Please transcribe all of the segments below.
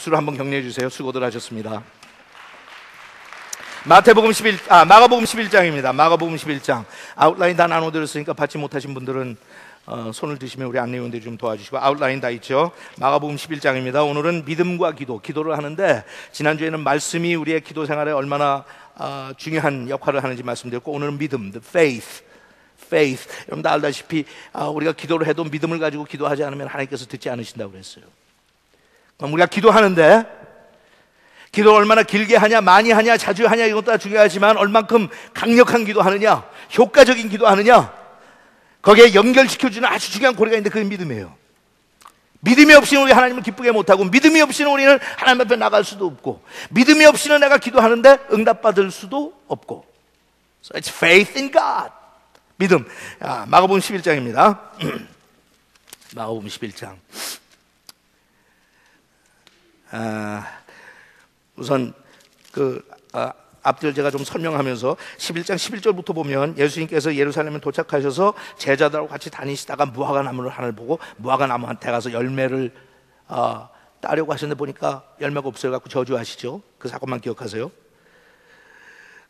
박수로 한번 격려해 주세요. 수고들 하셨습니다. 마가복음 11장입니다. 마가복음 11장. 아웃라인 다 나눠드렸으니까 받지 못하신 분들은 손을 드시면 우리 안내위원들이 좀 도와주시고, 아웃라인 다 있죠. 마가복음 11장입니다. 오늘은 믿음과 기도를 하는데, 지난주에는 말씀이 우리의 기도 생활에 얼마나 중요한 역할을 하는지 말씀드렸고, 오늘은 믿음, the faith. 여러분 다 알다시피 우리가 기도를 해도 믿음을 가지고 기도하지 않으면 하나님께서 듣지 않으신다고 그랬어요. 그럼 우리가 기도하는데, 기도를 얼마나 길게 하냐, 많이 하냐, 자주 하냐, 이것도 다 중요하지만 얼만큼 강력한 기도하느냐, 효과적인 기도하느냐, 거기에 연결시켜주는 아주 중요한 고리가 있는데, 그게 믿음이에요. 믿음이 없이는 우리 하나님을 기쁘게 못하고, 믿음이 없이는 우리는 하나님 앞에 나갈 수도 없고, 믿음이 없이는 내가 기도하는데 응답받을 수도 없고. So it's faith in God. 믿음. 마가복음 11장입니다. 마가복음 11장. 우선 앞뒤를 제가 좀 설명하면서 11장 11절부터 보면, 예수님께서 예루살렘에 도착하셔서 제자들하고 같이 다니시다가 무화과나무를 하나를 보고 무화과나무한테 가서 열매를 따려고 하셨는데 보니까 열매가 없어요 갖고 저주하시죠. 그 사건만 기억하세요.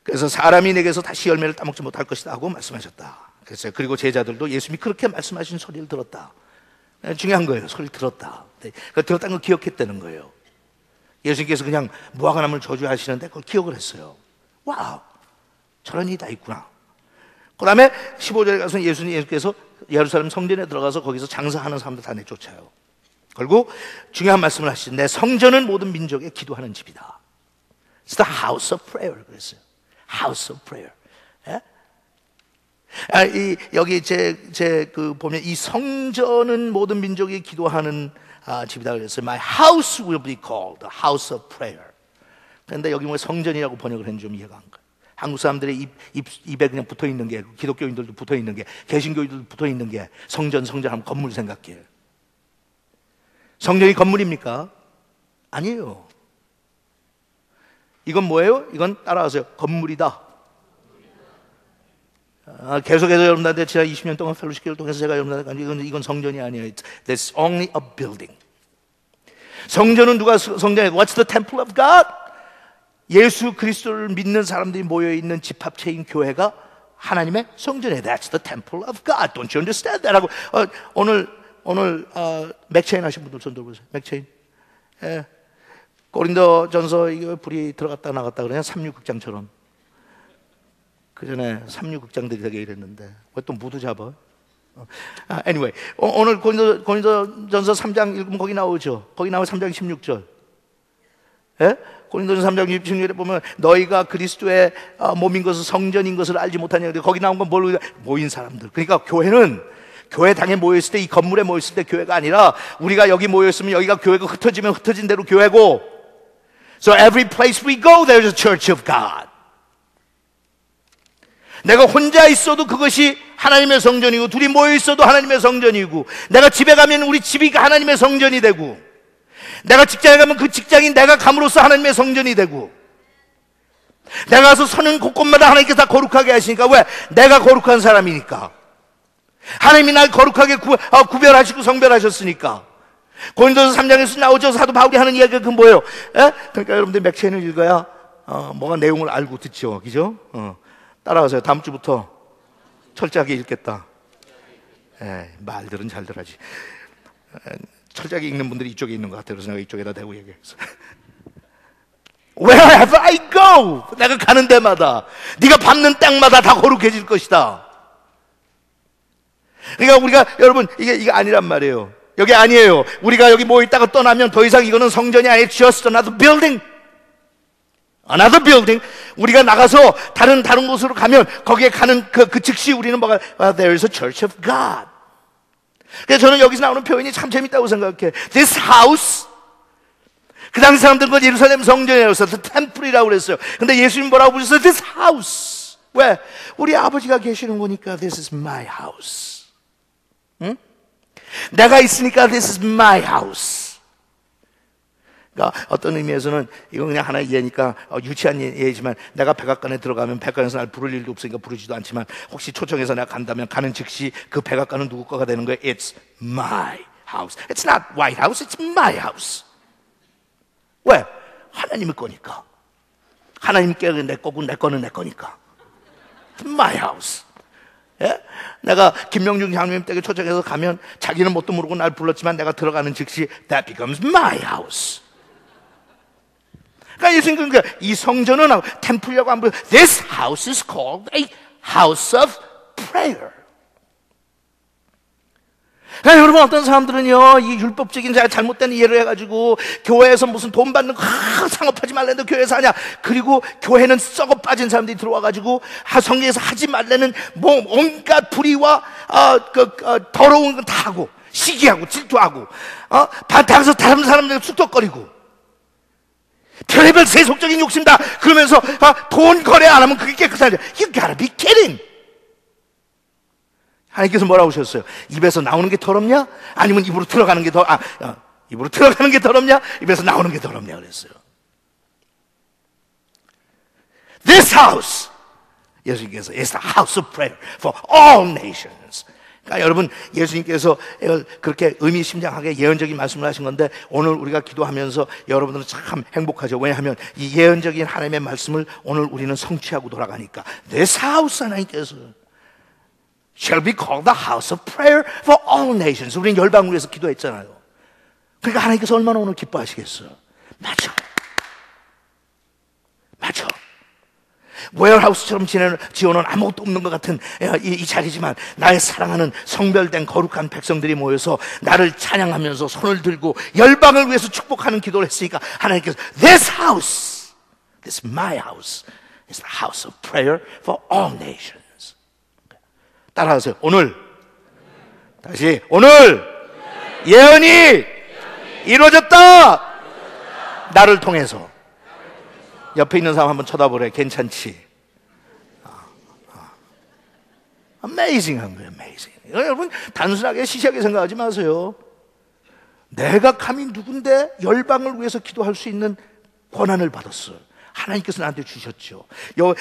그래서 사람이 내게서 다시 열매를 따먹지 못할 것이다 하고 말씀하셨다 그랬어요. 그리고 제자들도 예수님이 그렇게 말씀하신 소리를 들었다. 중요한 거예요. 소리를 들었다. 들었다는 걸 기억했다는 거예요. 예수님께서 그냥 무화과나무를 저주하시는데 그걸 기억을 했어요. 와우, 저런 일이 다 있구나. 그 다음에 15절에 가서 예수님께서 예루살렘 성전에 들어가서 거기서 장사하는 사람들 다 내쫓아요. 그리고 중요한 말씀을 하시죠. 내 성전은 모든 민족에 기도하는 집이다. It's the house of prayer 그랬어요. House of prayer. 예? 여기 보면 이 성전은 모든 민족이 기도하는 집이다 그랬어요. My house will be called the house of prayer. 그런데 여기 뭐 성전이라고 번역을 했는지 좀 이해가 안 가요. 한국 사람들의 입에 그냥 붙어 있는 게, 기독교인들도 붙어 있는 게, 개신교인들도 붙어 있는 게 성전 하면 건물 생각해요. 성전이 건물입니까? 아니에요. 이건 뭐예요? 이건 따라하세요. 건물이다. 계속해서 여러분들한테 지난 20년 동안 펠로시교를 통해서 제가 여러분들한테 이건 성전이 아니에요. That's only a building. 성전은 누가 성전이에요? What's the temple of God? 예수 그리스도를 믿는 사람들이 모여있는 집합체인 교회가 하나님의 성전이에요. That's the temple of God. Don't you understand that? 하고 오늘 맥체인 하신 분들 손 들어보세요. 맥체인. 예. 고린도전서 이거 불이 들어갔다 나갔다 그러냐? 삼류극장처럼. 그 전에 삼류극장들이 되게 이랬는데 왜 또 무드 잡아? Anyway, 오늘 고린도전서 3장 읽으면 거기 나오죠. 거기 나오면 3장 16절. 예? 고린도전서 3장 16절에 보면 너희가 그리스도의 몸인 것을 성전인 것을 알지 못하냐. 거기 나온 건 뭘로? 모인 사람들. 그러니까 교회는 교회당에 모여있을 때, 이 건물에 모였을 때 교회가 아니라, 우리가 여기 모여있으면 여기가 교회고, 흩어지면 흩어진 대로 교회고, So every place we go, there's a church of God. 내가 혼자 있어도 그것이 하나님의 성전이고, 둘이 모여 있어도 하나님의 성전이고, 내가 집에 가면 우리 집이 하나님의 성전이 되고, 내가 직장에 가면 그 직장이 내가 감으로써 하나님의 성전이 되고, 내가 가서 서는 곳곳마다 하나님께서 다 거룩하게 하시니까. 왜? 내가 거룩한 사람이니까. 하나님이 날 거룩하게 구별하시고 성별하셨으니까. 고린도서 3장에서 나오죠. 사도 바울이 하는 이야기가 그 뭐예요? 그러니까 여러분들 맥체인을 읽어야 뭐가 내용을 알고 듣죠. 그죠? 따라가세요. 다음 주부터 철저하게 읽겠다. 말들은 잘들 하지. 철저하게 읽는 분들이 이쪽에 있는 것 같아요. 그래서 내가 이쪽에다 대고 얘기했어. Wherever I go, 내가 가는 데마다, 네가 밟는 땅마다 다 거룩해질 것이다. 그러니까 우리가, 여러분, 이게 아니란 말이에요. 여기 아니에요. 우리가 여기 모여있다가 떠나면 더 이상 이거는 성전이 아니에요. Just another building. Another building. 우리가 나가서 다른 곳으로 가면 거기에 가는 그 즉시 우리는 뭐가, there is a church of God. 그래서 저는 여기서 나오는 표현이 참 재밌다고 생각해. This house. 그 당시 사람들은 그걸 예루살렘 성전이라고 했어요. 템플이라고 그랬어요. 근데 예수님 뭐라고 부르셨어요? This house. 왜? 우리 아버지가 계시는 거니까 This is my house. 응? 내가 있으니까 This is my house. 그러니까 어떤 의미에서는 이건 그냥 하나의 예니까 유치한 예이지만, 내가 백악관에 들어가면 백악관에서 날 부를 일도 없으니까 부르지도 않지만, 혹시 초청해서 내가 간다면 가는 즉시 그 백악관은 누구 거가 되는 거예요? It's my house. It's not White House. It's my house. 하나님의 거니까. 하나님께 내 거고 내 거는 내 거니까. My house. 예? 내가 김명중 장로님 댁에 초청해서 가면 자기는 뭣도 모르고 날 불렀지만 내가 들어가는 즉시 that becomes my house. 그러니까 예수님은 이 성전은 템플이라고 안 부르고 this house is called a house of prayer. 그러니까 여러분, 어떤 사람들은요, 이 율법적인 잘못된 이해를 해가지고 교회에서 무슨 돈 받는 거 상업하지 말라는데 교회에서 하냐. 그리고 교회는 썩어 빠진 사람들이 들어와가지고 성경에서 하지 말라는 뭐 온갖 불의와 더러운 건 다 하고 시기하고 질투하고 바닥에서 다른 사람들 쑥덕거리고 별의별 세속적인 욕심다 그러면서 돈 거래 안 하면 그게 깨끗하냐. You gotta be kidding. 하나님께서 뭐라고 하셨어요? 입에서 나오는 게 더럽냐? 아니면 입으로 들어가는 게 입으로 들어가는 게 더럽냐? 입에서 나오는 게 더럽냐 그랬어요. This house, 예수님께서 is the house of prayer for all nations. 그러니까 여러분, 예수님께서 그렇게 의미심장하게 예언적인 말씀을 하신 건데 오늘 우리가 기도하면서 여러분들은 참 행복하죠. 왜냐하면 이 예언적인 하나님의 말씀을 오늘 우리는 성취하고 돌아가니까. This house, 하나님께서 shall be called the house of prayer for all nations. 우리는 열방을 위해서 기도했잖아요. 그러니까 하나님께서 얼마나 오늘 기뻐하시겠어요. 맞아. 웨어하우스처럼 지어놓은 아무것도 없는 것 같은 이 자리지만 나의 사랑하는 성별된 거룩한 백성들이 모여서 나를 찬양하면서 손을 들고 열방을 위해서 축복하는 기도를 했으니까 하나님께서 This house, this is my house, is the house of prayer for all nations. 따라하세요. 오늘 다시 오늘 예언이 이루어졌다. 나를 통해서. 옆에 있는 사람 한번 쳐다보래. 괜찮지? Amazing한 거예요. Amazing. 여러분 단순하게 시시하게 생각하지 마세요. 내가 감히 누군데 열방을 위해서 기도할 수 있는 권한을 받았어요. 하나님께서 나한테 주셨죠.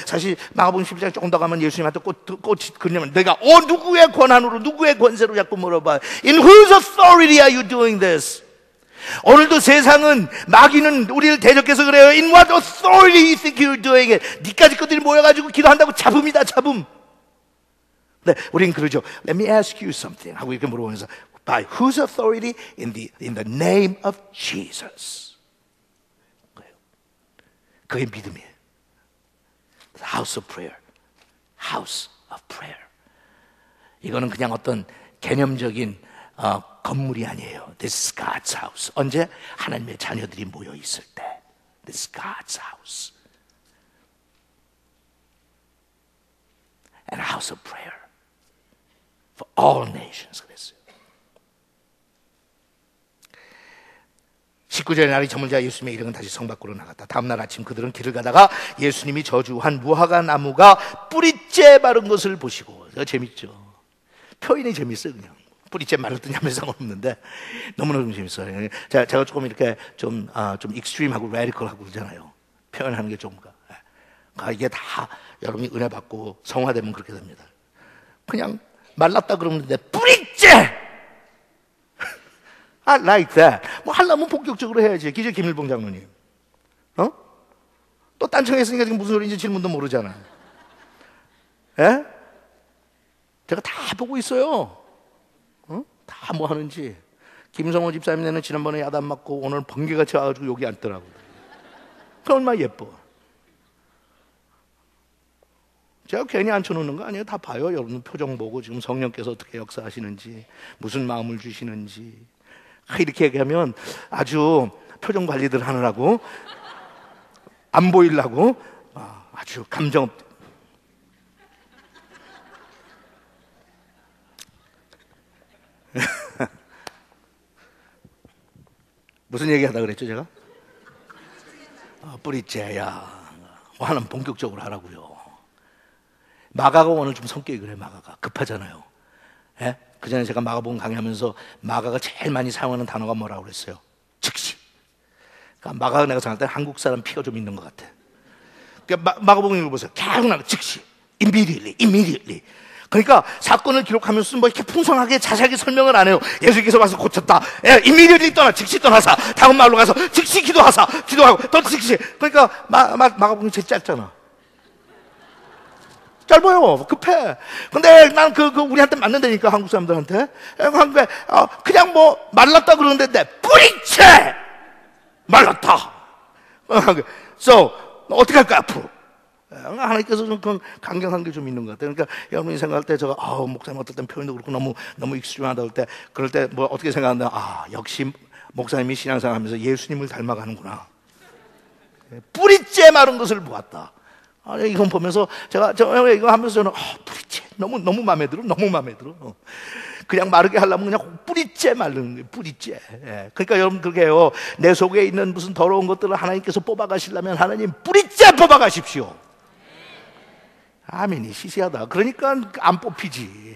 사실 마가복음 11장 조금 더 가면 예수님한테 꽃이 그러냐면 내가 누구의 권한으로 누구의 권세로 자꾸 물어봐. In whose authority are you doing this? 오늘도 세상은 마귀는 우리를 대적해서 그래요. In what authority you think you're doing it? 니까지 것들이 모여가지고 기도한다고 잡음이다 잡음. 네, 우린 그러죠. Let me ask you something 하고 이렇게 물어보면서 By whose authority? In the name of Jesus. 그게 믿음이에요. House of prayer. House of prayer. 이거는 그냥 어떤 개념적인 건물이 아니에요. This is God's house. 언제? 하나님의 자녀들이 모여 있을 때. This is God's house. And a house of prayer for all nations. 그랬어요. 19절에 날이 저물자 예수님의 일행은 다시 성 밖으로 나갔다. 다음날 아침 그들은 길을 가다가 예수님이 저주한 무화과 나무가 뿌리째 마른 것을 보시고. 재밌죠. 표현이 재밌어요. 그냥 뿌리째 마르더니 아무 상관없는데 너무너무 재밌어요. 제가 조금 이렇게 좀 익스트림하고 레디컬하고 그러잖아요. 표현하는 게 좀 이게 다 여러분이 은혜 받고 성화되면 그렇게 됩니다. 그냥 말랐다 그러는데 뿌리째 I like that. 뭐 하려면 본격적으로 해야지. 기재 김일봉 장로님. 또 딴청했으니까 지금 무슨 소리인지 질문도 모르잖아. 예? 제가 다 보고 있어요. 다 뭐 하는지. 김성호 집사님네는 지난번에 야단 맞고 오늘 번개같이 와가지고 여기 앉더라고요. 그 얼마나 예뻐. 제가 괜히 앉혀놓는 거 아니에요. 다 봐요. 여러분 표정 보고 지금 성령께서 어떻게 역사하시는지, 무슨 마음을 주시는지. 이렇게 얘기하면 아주 표정 관리들 하느라고 안 보이려고 아주 감정 무슨 얘기하다 그랬죠 제가? 뿌리째야. 하나는 본격적으로 하라고요. 마가가 오늘 좀 성격이 그래. 마가가 급하잖아요. 예? 그 전에 제가 마가복음 강의하면서 마가가 제일 많이 사용하는 단어가 뭐라고 그랬어요? 즉시. 그러니까 마가가 내가 생각할 때 한국 사람 피가 좀 있는 것 같아. 그러니까 마가복음 읽어보세요. 계속 나가 즉시, immediately. 그러니까 사건을 기록하면서 뭐 이렇게 풍성하게 자세하게 설명을 안 해요. 예수께서 와서 고쳤다. 이미디어리 떠나 즉시 떠나사 다음 마을로 가서 즉시 기도하사 기도하고 또 즉시. 그러니까 마가복음이 제일 짧잖아. 짧아요. 급해. 근데 난 우리한테 맞는다니까, 한국 사람들한테. 한국에 그냥 뭐 말랐다 그러는데 내 뿌리채 말랐다. So 어떻게 할까 앞으로? 하나님께서 좀 강경한 게 좀 있는 것 같아요. 그러니까 여러분이 생각할 때 제가 목사님 어떨 땐 표현도 그렇고 너무 익스트림하다 그럴 때 뭐 어떻게 생각하나? 역시 목사님이 신앙생활하면서 예수님을 닮아가는구나. 뿌리째 마른 것을 보았다. 이건 보면서 제가 이거 하면서 저는 뿌리째 너무 마음에 들어. 너무 마음에 들어. 그냥 마르게 하려면 그냥 뿌리째 마르는 거예요. 뿌리째. 그러니까 여러분 그렇게 해요. 내 속에 있는 무슨 더러운 것들을 하나님께서 뽑아가시려면 하나님 뿌리째 뽑아가십시오. 아멘이 시시하다. 그러니까 안 뽑히지.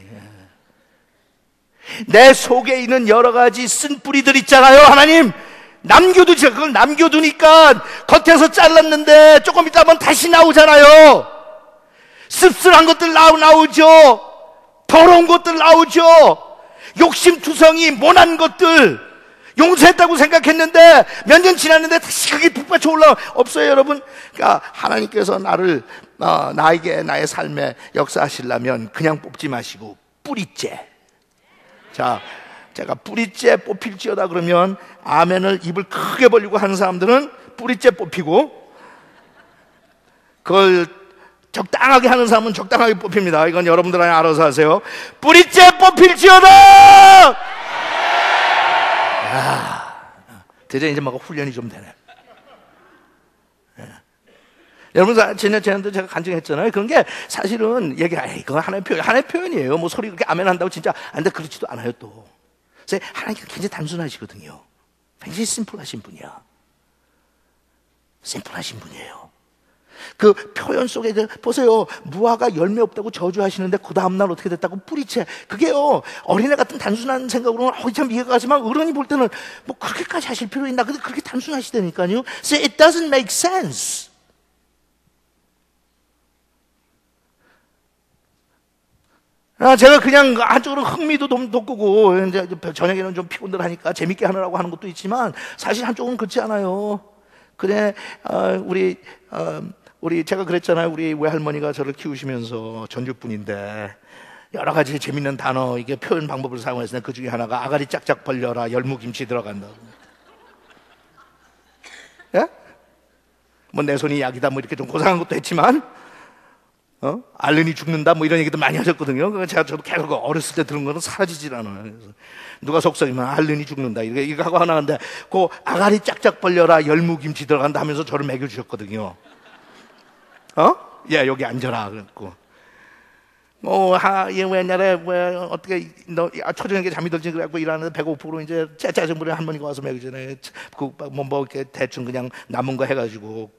내 속에 있는 여러 가지 쓴 뿌리들 있잖아요. 하나님 남겨두지. 그걸 남겨두니까 겉에서 잘랐는데 조금 있다 보면 다시 나오잖아요. 씁쓸한 것들 나오죠. 더러운 것들 나오죠. 욕심투성이 모난 것들 용서했다고 생각했는데 몇 년 지났는데 다시 그게 북받쳐 올라와. 없어요 여러분. 그러니까 하나님께서 나에게 나의 삶에 역사하시려면 그냥 뽑지 마시고 뿌리째. 자, 제가 뿌리째 뽑힐지어다 그러면 아멘을 입을 크게 벌리고 하는 사람들은 뿌리째 뽑히고, 그걸 적당하게 하는 사람은 적당하게 뽑힙니다. 이건 여러분들 안에 알아서 하세요. 뿌리째 뽑힐지어다. 드디어 이제 막 훈련이 좀 되네. 여러분 지난주에도 제가 간증했잖아요. 그런 게 사실은 이거 하나의 표현이에요. 뭐 소리 그렇게 아멘 한다고 진짜 근데 그렇지도 않아요 또. 그래서 하나님께서 굉장히 단순하시거든요. 굉장히 심플하신 분이야. 심플하신 분이에요. 그 표현 속에 보세요. 무화과 열매 없다고 저주하시는데 그 다음날 어떻게 됐다고 뿌리채. 그게요 어린애 같은 단순한 생각으로는 참 이해가 가지만 어른이 볼 때는 뭐 그렇게까지 하실 필요 있나. 근데 그렇게 단순하시다니까요. So it doesn't make sense. 제가 그냥 한쪽으로 흥미도 돋구고 이제 저녁에는 좀 피곤들 하니까 재밌게 하느라고 하는 것도 있지만 사실 한쪽은 그렇지 않아요. 그래 우리 제가 그랬잖아요. 우리 외할머니가 저를 키우시면서 전주분인데 여러 가지 재밌는 단어 이게 표현 방법을 사용했는데 그 중에 하나가 아가리 짝짝 벌려라 열무김치 들어간다. 예? 뭐 내 손이 약이다 뭐 이렇게 좀 고상한 것도 했지만 알른이 죽는다 뭐 이런 얘기도 많이 하셨거든요. 그래서 저도 계속 어렸을 때 들은 거는 사라지질 않아요. 그래서 누가 속삭이면 알른이 죽는다 이거 하고 하나 하는데 그 아가리 짝짝 벌려라 열무김치 들어간다 하면서 저를 먹여주셨거든요. 여기 앉아라 그랬고 옛날에 어떻게 너 초저녁에 잠이 들지 그래갖고 일하는데 배고프고 이제 짜증부려 할머니가 와서 먹이잖아요. 뭐 이렇게 대충 그냥 남은 거 해가지고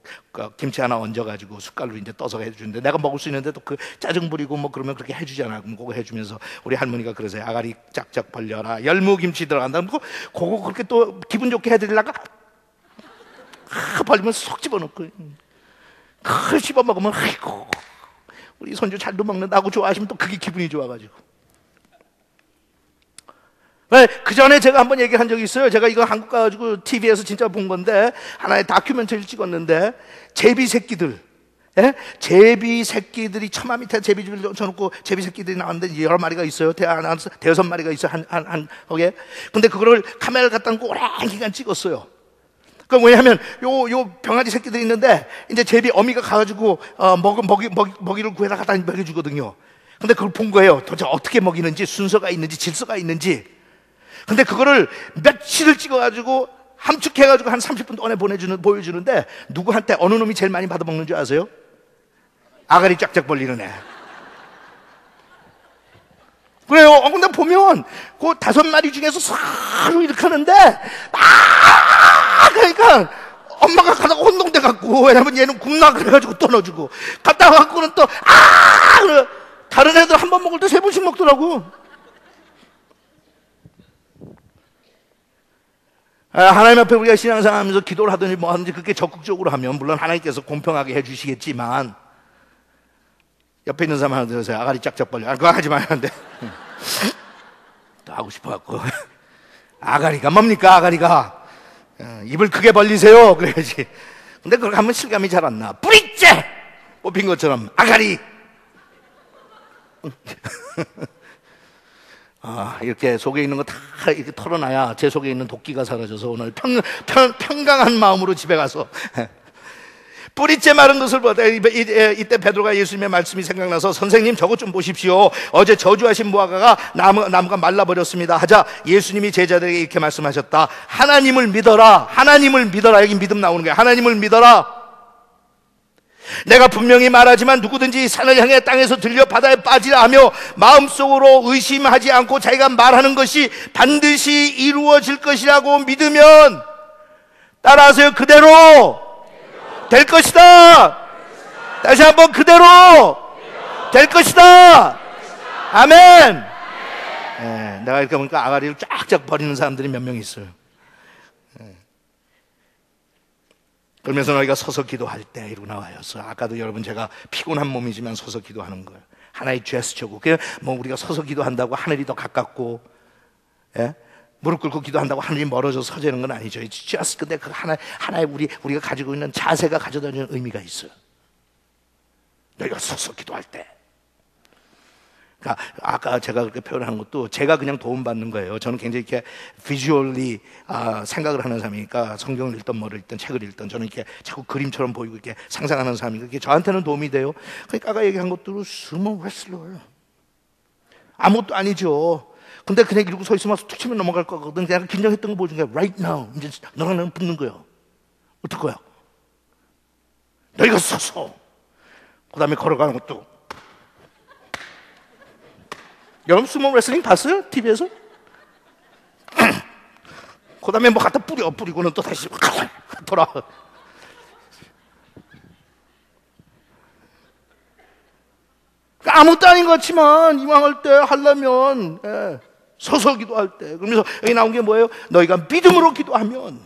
김치 하나 얹어가지고 숟갈로 이제 떠서 해주는데 내가 먹을 수 있는데 또 그 짜증 부리고 뭐 그러면 그렇게 해주잖아. 그럼 그거 해주면서 우리 할머니가 그러세요. 아가리 짝짝 벌려라 열무김치 들어간다. 그거 그렇게 또 기분 좋게 해드리려고 벌리면 쏙 집어넣고 그걸 씹어 먹으면 아이고 우리 손주 잘도 먹는다고 좋아하시면 또 그게 기분이 좋아가지고. 그 전에 제가 한번 얘기한 적이 있어요. 제가 이거 한국 가가지고 TV에서 진짜 본 건데 하나의 다큐멘터리를 찍었는데 제비 새끼들, 제비 새끼들이 처마 밑에 제비집을 쳐놓고 제비 새끼들이 나왔는데 여러 마리가 있어요. 대여섯 마리가 있어요. 거기에. 근데 그거를 카메라를 갖다 놓고 오랜 기간 찍었어요. 그 왜냐하면 요 병아리 새끼들이 있는데 이제 제비 어미가 가가지고 먹이를 구해다 갖다 먹여주거든요. 근데 그걸 본 거예요. 도대체 어떻게 먹이는지 순서가 있는지 질서가 있는지. 근데 그거를 며칠을 찍어가지고 함축해가지고 한 30분 동안에 보여주는데 누구한테 어느 놈이 제일 많이 받아먹는 줄 아세요? 아가리 쫙쫙 벌리는 애. 그래요. 근데 보면 그 5마리 중에서 서로 이렇게 하는데 그러니까 엄마가 가다가 혼동돼 갖고 왜냐면 얘는 굶나 그래가지고 또 넣어주고 갔다 와갖고는 또 다른 애들 한 번 먹을 때 3번씩 먹더라고. 하나님 앞에 우리가 신앙생활하면서 기도를 하든지 뭐 하든지 그렇게 적극적으로 하면 물론 하나님께서 공평하게 해주시겠지만 옆에 있는 사람 하나 들으세요. 아가리 짝짝 벌려. 그거 하지 마요. 안 돼. 또 하고 싶어갖고. 아가리가 뭡니까, 아가리가? 입을 크게 벌리세요. 그래야지. 근데 그렇게 하면 실감이 잘 안 나. 뿌리째! 뽑힌 것처럼, 아가리! 이렇게 속에 있는 거 다 이렇게 털어놔야 제 속에 있는 도끼가 사라져서 오늘 평강한 마음으로 집에 가서 뿌리째 마른 것을 보다 이때 베드로가 예수님의 말씀이 생각나서 선생님 저것 좀 보십시오. 어제 저주하신 무화과가 나무가 말라버렸습니다 하자 예수님이 제자들에게 이렇게 말씀하셨다. 하나님을 믿어라. 하나님을 믿어라. 여기 믿음 나오는 거야. 하나님을 믿어라. 내가 분명히 말하지만 누구든지 산을 향해 땅에서 들려 바다에 빠지라 하며 마음속으로 의심하지 않고 자기가 말하는 것이 반드시 이루어질 것이라고 믿으면 따라하세요. 그대로 될 것이다. 다시 한번 그대로 될 것이다. 아멘. 네, 내가 이렇게 보니까 아가리를 쫙쫙 버리는 사람들이 몇 명 있어요. 그러면서 너희가 서서 기도할 때 이러고 나와요. 아까도 여러분 제가 피곤한 몸이지만 서서 기도하는 거예요. 하나의 제스처고. 뭐 우리가 서서 기도한다고 하늘이 더 가깝고, 예? 무릎 꿇고 기도한다고 하늘이 멀어져서 서지는 건 아니죠. just 근데 그 하나의 우리가 가지고 있는 자세가 가져다 주는 의미가 있어요. 너희가 서서 기도할 때. 그러니까 아까 제가 그렇게 표현하는 것도 제가 그냥 도움받는 거예요. 저는 굉장히 이렇게 비주얼리 생각을 하는 사람이니까 성경을 읽든 뭐를 읽든 책을 읽든 저는 이렇게 자꾸 그림처럼 보이고 이렇게 상상하는 사람이니까 그게 저한테는 도움이 돼요. 그러니까 아까 얘기한 것도 스모 레슬러예요. 아무것도 아니죠. 근데 그냥 이러고 서 있으면 툭 치면 넘어갈 거거든. 내가 긴장했던 거 보여준 게 right now. 이제 너랑 나랑 붙는 거예요. 어떨 거야? 너희가 서서 그 다음에 걸어가는 것도. 여러분 스모 레슬링 봤어요? TV에서? 그 다음에 뭐 갖다 뿌리고는 또 다시 돌아. 아무것도 아닌 것 같지만 이왕할 때 하려면 서서 기도할 때. 그러면서 여기 나온 게 뭐예요? 너희가 믿음으로 기도하면.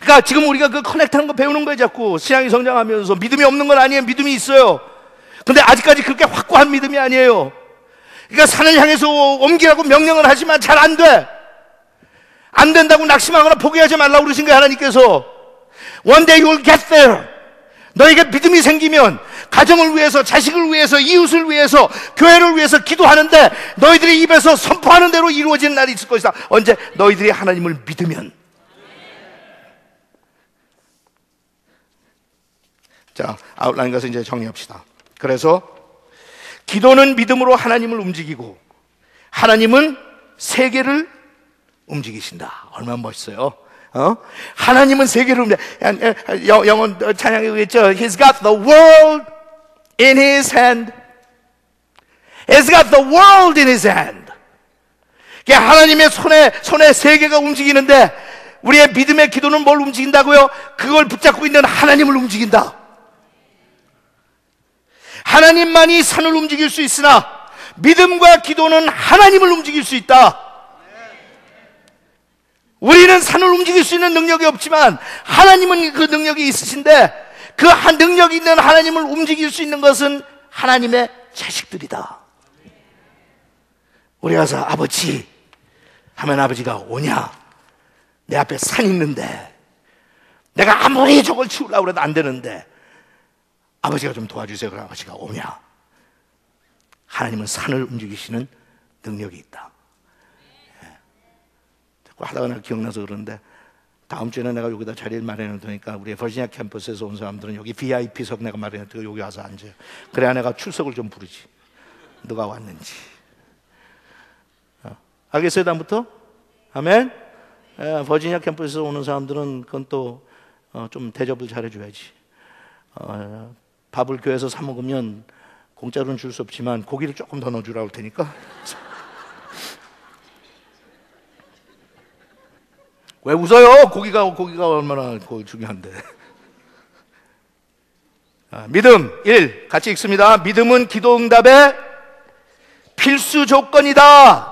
그러니까 지금 우리가 그 커넥트하는 거 배우는 거예요. 자꾸 신앙이 성장하면서. 믿음이 없는 건 아니에요. 믿음이 있어요. 근데 아직까지 그렇게 확고한 믿음이 아니에요. 그러니까 산을 향해서 옮기라고 명령을 하지만 잘 안 돼. 안 된다고 낙심하거나 포기하지 말라고 그러신 거예요. 하나님께서. One day you will get there. 너에게 믿음이 생기면 가정을 위해서, 자식을 위해서, 이웃을 위해서, 교회를 위해서 기도하는데 너희들이 입에서 선포하는 대로 이루어지는 날이 있을 것이다. 언제? 너희들이 하나님을 믿으면. 자, 아웃라인 가서 이제 정리합시다. 그래서 기도는 믿음으로 하나님을 움직이고 하나님은 세계를 움직이신다. 얼마나 멋있어요. 하나님은 세계를 영어 찬양에 의했죠. He's got the world in his hand. He's got the world in his hand. 하나님의 손에 세계가 움직이는데 우리의 믿음의 기도는 뭘 움직인다고요? 그걸 붙잡고 있는 하나님을 움직인다. 하나님만이 산을 움직일 수 있으나 믿음과 기도는 하나님을 움직일 수 있다. 우리는 산을 움직일 수 있는 능력이 없지만 하나님은 그 능력이 있으신데 그 능력이 있는 하나님을 움직일 수 있는 것은 하나님의 자식들이다. 우리 가서 아버지 하면 아버지가 오냐? 내 앞에 산 있는데 내가 아무리 저걸 치우려고 해도 안 되는데 아버지가 좀 도와주세요. 그럼 아버지가 오냐? 하나님은 산을 움직이시는 능력이 있다. 하다가 내가 기억나서 그러는데 다음 주에는 내가 여기다 자리를 마련해 놓으니까 우리 버지니아 캠퍼스에서 온 사람들은 여기 VIP석 내가 마련해 놓으니까 여기 와서 앉아요. 그래야 내가 출석을 좀 부르지. 누가 왔는지. 알겠어요? 다음부터? 아멘? 버지니아 캠퍼스에서 오는 사람들은 그건 또 좀 대접을 잘해줘야지. 밥을 교회에서 사 먹으면 공짜로는 줄 수 없지만 고기를 조금 더 넣어주라고 할 테니까. 왜 웃어요? 고기가 얼마나 중요한데. 믿음 1 같이 읽습니다. 믿음은 기도 응답의 필수 조건이다.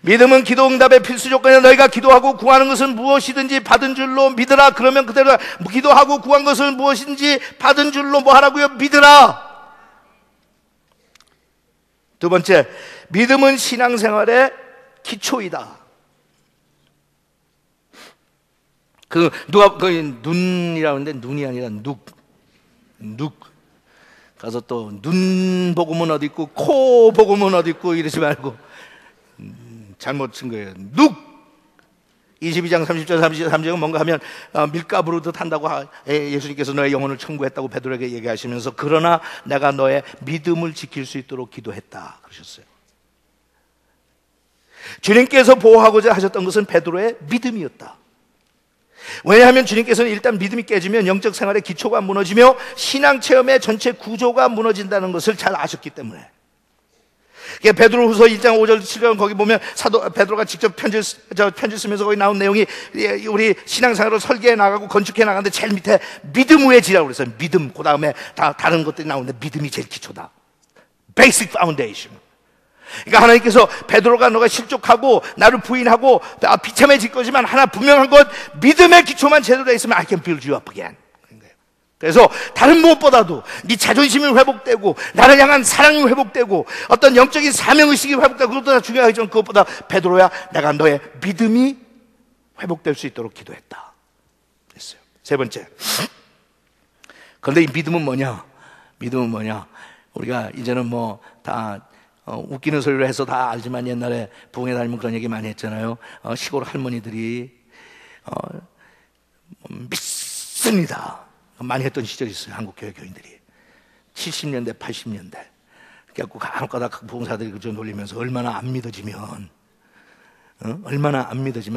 믿음은 기도 응답의 필수 조건이야. 너희가 기도하고 구하는 것은 무엇이든지 받은 줄로 믿으라. 그러면 그대로 기도하고 구한 것은 무엇인지 받은 줄로 뭐 하라고요? 믿으라. 두 번째, 믿음은 신앙생활의 기초이다. 눈이라고 하는데 눈이 아니라 눅. 가서 또 눈 복음은 어디 있고 코 복음은 어디 있고 이러지 말고 잘못 쓴 거예요. 눅. 22장 30절 33절은 뭔가 하면 밀가부르듯 한다고 예수님께서 너의 영혼을 청구했다고 베드로에게 얘기하시면서 그러나 내가 너의 믿음을 지킬 수 있도록 기도했다 그러셨어요. 주님께서 보호하고자 하셨던 것은 베드로의 믿음이었다. 왜냐하면 주님께서는 일단 믿음이 깨지면 영적 생활의 기초가 무너지며 신앙 체험의 전체 구조가 무너진다는 것을 잘 아셨기 때문에. 베드로후서 1장 5절 7절 거기 보면 사도 베드로가 직접 편지 쓰면서 거기 나온 내용이 우리 신앙생활을 설계해 나가고 건축해 나가는데 제일 밑에 믿음 위에 지라고 그랬어요. 믿음. 그 다음에 다른 것들이 나오는데 믿음이 제일 기초다. Basic foundation. 그러니까 하나님께서 베드로가 너가 실족하고 나를 부인하고 비참해질 거지만 하나 분명한 것, 믿음의 기초만 제대로 돼 있으면 I can build you up again. 그래서 다른 무엇보다도 네 자존심이 회복되고 나를 향한 사랑이 회복되고 어떤 영적인 사명의식이 회복되고 그것도 다 중요하지만 그것보다 베드로야 내가 너의 믿음이 회복될 수 있도록 기도했다 그랬어요. 세 번째, 그런데 이 믿음은 뭐냐? 믿음은 뭐냐? 우리가 이제는 뭐 다 웃기는 소리로 해서 다 알지만 옛날에 부흥회 다니면 그런 얘기 많이 했잖아요. 시골 할머니들이 믿습니다 많이 했던 시절이 있어요. 한국교회 교인들이 70년대 80년대 그래갖고 간혹가다 부흥사들이 그저 놀리면서 얼마나 안 믿어지면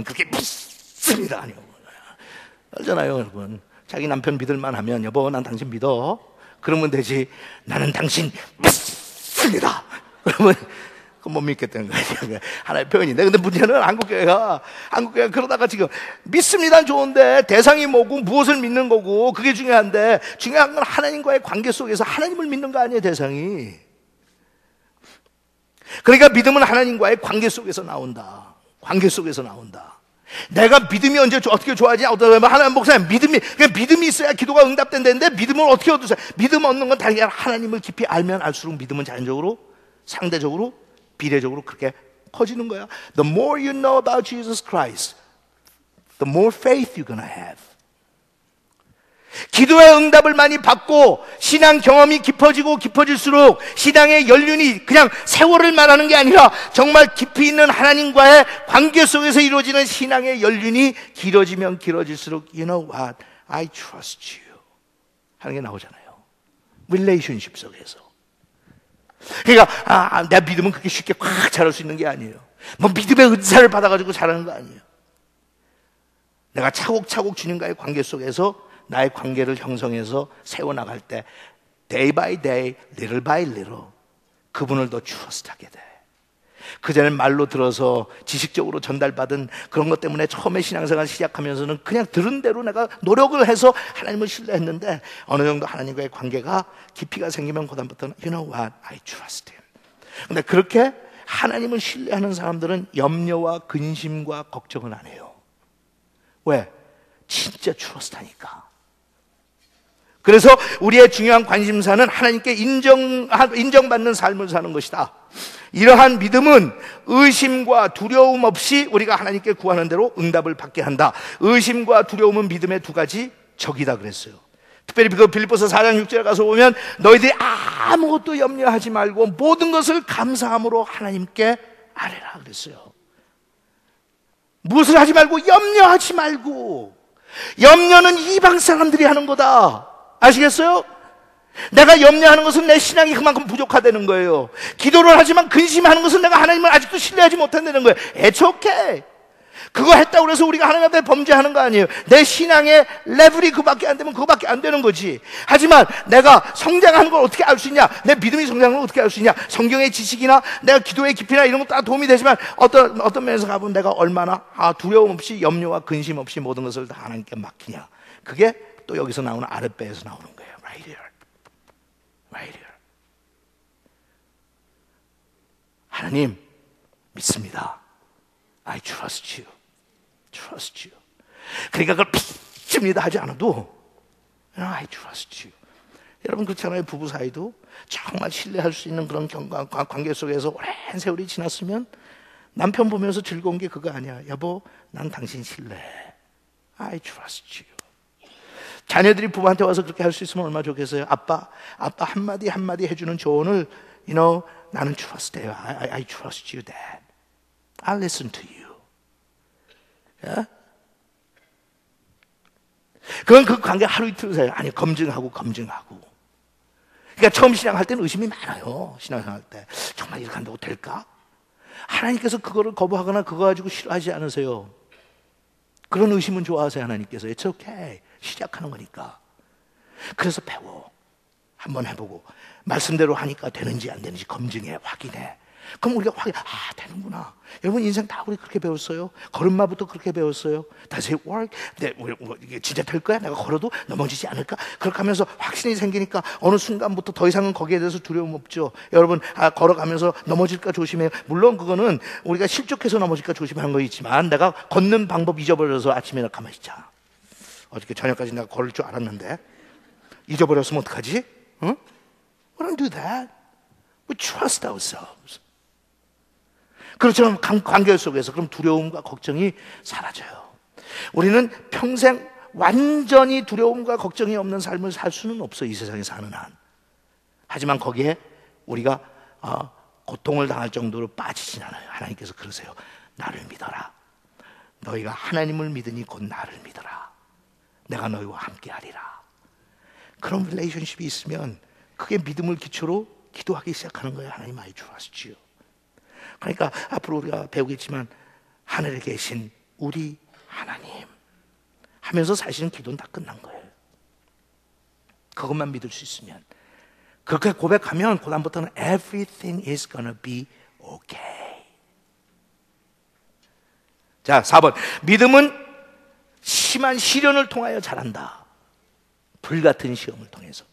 그렇게 믿습니다 아니요 알잖아요 여러분. 자기 남편 믿을만 하면 여보 난 당신 믿어 그러면 되지. 나는 당신 믿습니다 그러면 못 믿겠다는 거예요. 하나의 표현인데, 근데 문제는 한국교회가 그러다가 지금 믿습니다는 좋은데 대상이 뭐고 무엇을 믿는 거고 그게 중요한데 중요한 건 하나님과의 관계 속에서 하나님을 믿는 거 아니에요 대상이. 그러니까 믿음은 하나님과의 관계 속에서 나온다. 관계 속에서 나온다. 내가 믿음이 언제 어떻게 좋아지냐? 하나님 목사님 믿음이 있어야 기도가 응답된다는데 믿음을 어떻게 얻으세요? 믿음 얻는 건 당연히 하나님을 깊이 알면 알수록 믿음은 자연적으로 상대적으로 비례적으로 그렇게 커지는 거야. The more you know about Jesus Christ, the more faith you're gonna have. 기도의 응답을 많이 받고 신앙 경험이 깊어질수록 신앙의 연륜이 그냥 세월을 말하는 게 아니라 정말 깊이 있는 하나님과의 관계 속에서 이루어지는 신앙의 연륜이 길어지면 길어질수록 You know what? I trust you 하는 게 나오잖아요. relationship 속에서. 그러니까 내 믿음은 그렇게 쉽게 꽉 자랄 수 있는 게 아니에요. 뭐 믿음의 은사를 받아가지고 자라는 거 아니에요. 내가 차곡차곡 주님과의 관계 속에서 나의 관계를 형성해서 세워나갈 때 day by day, little by little 그분을 더 trust하게 돼. 그전엔 말로 들어서 지식적으로 전달받은 그런 것 때문에 처음에 신앙생활 시작하면서는 그냥 들은 대로 내가 노력을 해서 하나님을 신뢰했는데 어느 정도 하나님과의 관계가 깊이가 생기면 그다음부터는 You know what? I trust him. 근데 그렇게 하나님을 신뢰하는 사람들은 염려와 근심과 걱정을 안 해요. 왜? 진짜 trust하니까. 그래서 우리의 중요한 관심사는 하나님께 인정받는 삶을 사는 것이다. 이러한 믿음은 의심과 두려움 없이 우리가 하나님께 구하는 대로 응답을 받게 한다. 의심과 두려움은 믿음의 두 가지 적이다 그랬어요. 특별히 그 빌립보서 4장 6절에 가서 보면 너희들이 아무것도 염려하지 말고 모든 것을 감사함으로 하나님께 아뢰라 그랬어요. 무엇을 하지 말고 염려하지 말고. 염려는 이방 사람들이 하는 거다. 아시겠어요? 내가 염려하는 것은 내 신앙이 그만큼 부족하다는 거예요. 기도를 하지만 근심하는 것은 내가 하나님을 아직도 신뢰하지 못한다는 거예요. It's okay. 그거 했다고 해서 우리가 하나님 앞에 범죄하는 거 아니에요. 내 신앙의 레벨이 그밖에 안 되면 그거밖에 안 되는 거지. 하지만 내가 성장하는 걸 어떻게 알 수 있냐? 내 믿음이 성장하는 걸 어떻게 알 수 있냐? 성경의 지식이나 내가 기도의 깊이나 이런 거 다 도움이 되지만 어떤 면에서 가보면 내가 얼마나 두려움 없이 염려와 근심 없이 모든 것을 다 하나님께 맡기냐. 그게 또 여기서 나오는 아랫배에서 나오는 거예요. Right here. Right here. 하나님 믿습니다. I trust you. Trust you. 그러니까 그걸 믿습니다 하지 않아도 I trust you. 여러분 그렇잖아요. 부부 사이도 정말 신뢰할 수 있는 그런 관계 속에서 오랜 세월이 지났으면 남편 보면서 즐거운 게 그거 아니야. 여보, 난 당신 신뢰해. I trust you. 자녀들이 부모한테 와서 그렇게 할 수 있으면 얼마나 좋겠어요. 아빠 한마디 해주는 조언을 나는 trust해요. I trust you, Dad. I'll listen to you. Yeah? 그건 그 관계 하루 이틀 사요. 아니, 검증하고. 그러니까 처음 신앙할 때는 의심이 많아요. 신앙생활 때. 정말 이렇게 한다고 될까? 하나님께서 그거를 거부하거나 그거 가지고 싫어하지 않으세요. 그런 의심은 좋아하세요, 하나님께서. It's okay. 시작하는 거니까. 그래서 배워. 한번 해보고. 말씀대로 하니까 되는지 안 되는지 검증해, 확인해. 그럼 우리가 되는구나. 여러분 인생 다 우리 그렇게 배웠어요. 걸음마부터 그렇게 배웠어요. Does it work? 이게 진짜 될 거야? 내가 걸어도 넘어지지 않을까? 그렇게 하면서 확신이 생기니까 어느 순간부터 더 이상은 거기에 대해서 두려움 없죠. 여러분 걸어가면서 넘어질까 조심해요. 물론 그거는 우리가 실족해서 넘어질까 조심하는 거 있지만 내가 걷는 방법 잊어버려서 아침에 나 가만히 있자. 어저께 저녁까지 내가 걸을 줄 알았는데 잊어버렸으면 어떡하지? 응? We don't do that. We trust ourselves. 그렇지만 관계 속에서 그럼 두려움과 걱정이 사라져요. 우리는 평생 완전히 두려움과 걱정이 없는 삶을 살 수는 없어, 이 세상에 사는 한. 하지만 거기에 우리가 고통을 당할 정도로 빠지진 않아요. 하나님께서 그러세요. 나를 믿어라. 너희가 하나님을 믿으니 곧 나를 믿어라. 내가 너희와 함께하리라. 그런 릴레이션십이 있으면 그게 믿음을 기초로 기도하기 시작하는 거예요. 하나님, I trust you. 그러니까 앞으로 우리가 배우겠지만 하늘에 계신 우리 하나님 하면서 사실은 기도는 다 끝난 거예요. 그것만 믿을 수 있으면, 그렇게 고백하면 그 다음부터는 everything is gonna be okay. 자, 4번. 믿음은 심한 시련을 통하여 자란다. 불같은 시험을 통해서.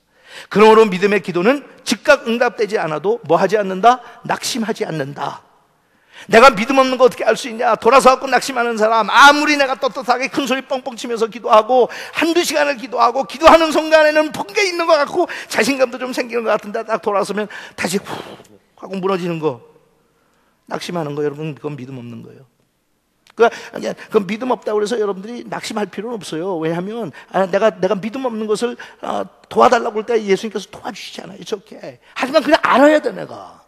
그러므로 믿음의 기도는 즉각 응답되지 않아도 뭐 하지 않는다? 낙심하지 않는다. 내가 믿음 없는 거 어떻게 알 수 있냐? 돌아서 갖고 낙심하는 사람, 아무리 내가 떳떳하게 큰 소리 뻥뻥 치면서 기도하고 한두 시간을 기도하고 기도하는 순간에는 번개 있는 것 같고 자신감도 좀 생기는 것 같은데 딱 돌아서면 다시 훅 하고 무너지는 거, 낙심하는 거, 여러분 그건 믿음 없는 거예요. 그 믿음 없다고 해서 여러분들이 낙심할 필요는 없어요. 왜냐하면 내가 믿음 없는 것을 도와달라고 할 때 예수님께서 도와주시잖아요. It's okay. 하지만 그냥 알아야 돼. 내가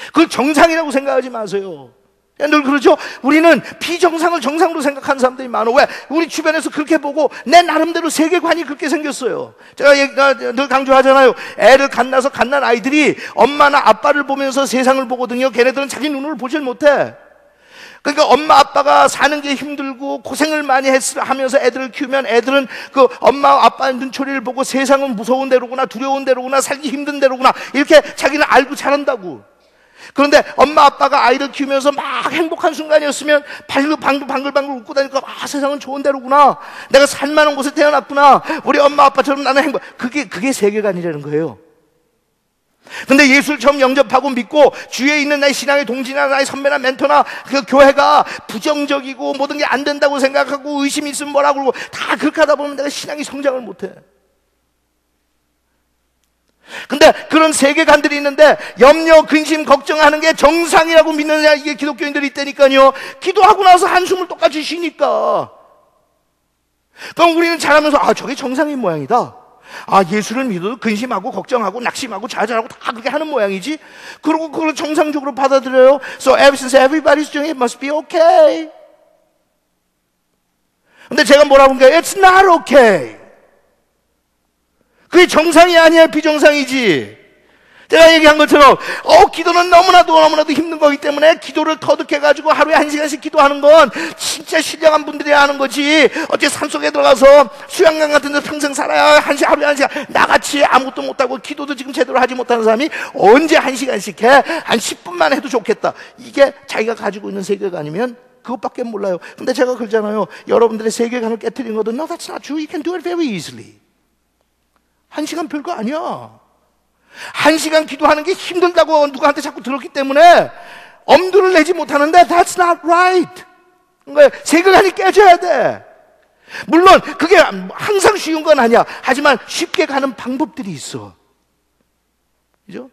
그걸 정상이라고 생각하지 마세요. 늘 그러죠. 우리는 비정상을 정상으로 생각하는 사람들이 많아. 왜? 우리 주변에서 그렇게 보고 내 나름대로 세계관이 그렇게 생겼어요. 제가 늘 강조하잖아요. 애를 갓나서 갓난 아이들이 엄마나 아빠를 보면서 세상을 보거든요. 걔네들은 자기 눈으로 보질 못해. 그러니까 엄마 아빠가 사는 게 힘들고 고생을 많이 하면서 애들을 키우면 애들은 그 엄마 아빠의 눈초리를 보고 세상은 무서운 데로구나, 두려운 데로구나, 살기 힘든 데로구나 이렇게 자기는 알고 자란다고. 그런데 엄마 아빠가 아이를 키우면서 막 행복한 순간이었으면 방글방글 웃고 다니까 세상은 좋은 데로구나, 내가 살만한 곳에 태어났구나, 우리 엄마 아빠처럼 나는 행복. 그게 세계관이라는 거예요. 근데 예수를 처음 영접하고 믿고 주위에 있는 나의 신앙의 동지나 나의 선배나 멘토나 그 교회가 부정적이고 모든 게 안 된다고 생각하고 의심이 있으면 뭐라고 그러고 다 그렇게 하다 보면 내가 신앙이 성장을 못해. 근데 그런 세계관들이 있는데 염려, 근심, 걱정하는 게 정상이라고 믿느냐, 이게 기독교인들이 있다니까요. 기도하고 나서 한숨을 똑같이 쉬니까. 그럼 우리는 잘하면서 저게 정상인 모양이다. 예수를 믿어도 근심하고 걱정하고 낙심하고 좌절하고 다 그렇게 하는 모양이지. 그리고 그걸 정상적으로 받아들여요. So since everybody's doing it, must be okay. 근데 제가 뭐라고 하는 거예요? It's not okay. 그게 정상이 아니야, 비정상이지. 제가 얘기한 것처럼 기도는 너무나도 힘든 거기 때문에 기도를 터득해가지고 하루에 1시간씩 기도하는 건 진짜 신령한 분들이 하는 거지. 어째 산속에 들어가서 수양강 같은 데서 평생 살아야 하루에 1시간, 나같이 아무것도 못하고 기도도 지금 제대로 하지 못하는 사람이 언제 1시간씩 해? 한 10분만 해도 좋겠다. 이게 자기가 가지고 있는 세계관이면 그것밖에 몰라요. 근데 제가 그러잖아요. 여러분들의 세계관을 깨트리는 것도 No, that's not true. You can do it very easily. 1시간 별거 아니야. 1시간 기도하는 게 힘들다고 누구한테 자꾸 들었기 때문에 엄두를 내지 못하는데 That's not right. 그러니까 세계관이 깨져야 돼. 물론 그게 항상 쉬운 건 아니야. 하지만 쉽게 가는 방법들이 있어. 그죠?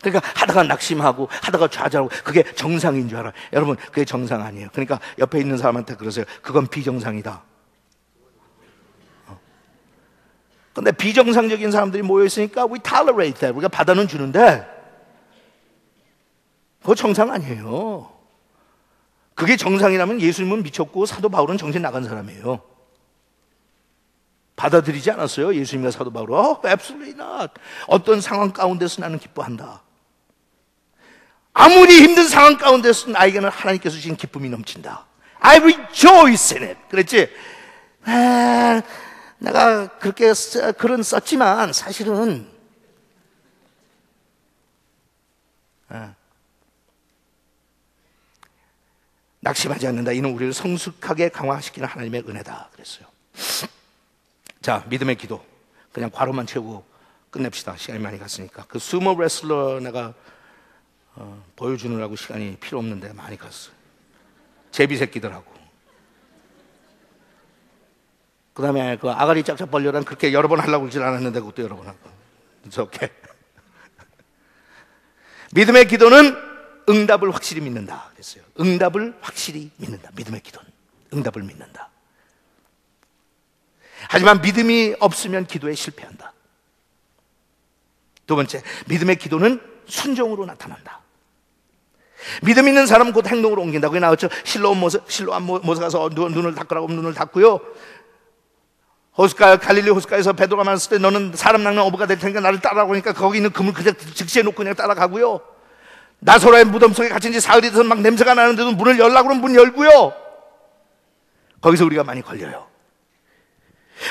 그러니까 하다가 낙심하고 하다가 좌절하고 그게 정상인 줄 알아. 여러분, 그게 정상 아니에요. 그러니까 옆에 있는 사람한테 그러세요. 그건 비정상이다. 근데 비정상적인 사람들이 모여있으니까 we tolerate that. 우리가 받아는 주는데 그거 정상 아니에요. 그게 정상이라면 예수님은 미쳤고 사도 바울은 정신 나간 사람이에요. 받아들이지 않았어요, 예수님과 사도 바울은. Absolutely not. 어떤 상황 가운데서 나는 기뻐한다. 아무리 힘든 상황 가운데서 나에게는 하나님께서 주신 기쁨이 넘친다. I rejoice in it. 그랬지? 내가 그렇게 글은 썼지만 사실은 낙심하지 않는다. 이는 우리를 성숙하게 강화시키는 하나님의 은혜다. 그랬어요. 자, 믿음의 기도. 그냥 괄호만 채우고 끝냅시다. 시간이 많이 갔으니까. 그 수모 레슬러 내가 보여주느라고 시간이 필요 없는데 많이 갔어요. 제비 새끼들하고. 그 다음에 그 아가리 짝짝 벌려란 그렇게 여러 번 하려고 그러질 않았는데 그것도 여러 번 하고. 오케이. 믿음의 기도는 응답을 확실히 믿는다 그랬어요. 응답을 확실히 믿는다. 믿음의 기도는 응답을 믿는다. 하지만 믿음이 없으면 기도에 실패한다. 두 번째, 믿음의 기도는 순종으로 나타난다. 믿음 있는 사람은 곧 행동으로 옮긴다. 그게 나왔죠. 실로암 모세 가서 눈을 닦으라고 눈을 닦고요. 호숫가, 갈릴리 호숫가에서 베드로가 만났을 때 너는 사람 낚는 어부가 될 테니까 나를 따라가고 하니까 거기 있는 그물 그냥 즉시해 놓고 그냥 따라가고요. 나소라의 무덤 속에 갇힌 지 사흘이 돼서 막 냄새가 나는데도 문을 열라고 그러면 문 열고요. 거기서 우리가 많이 걸려요.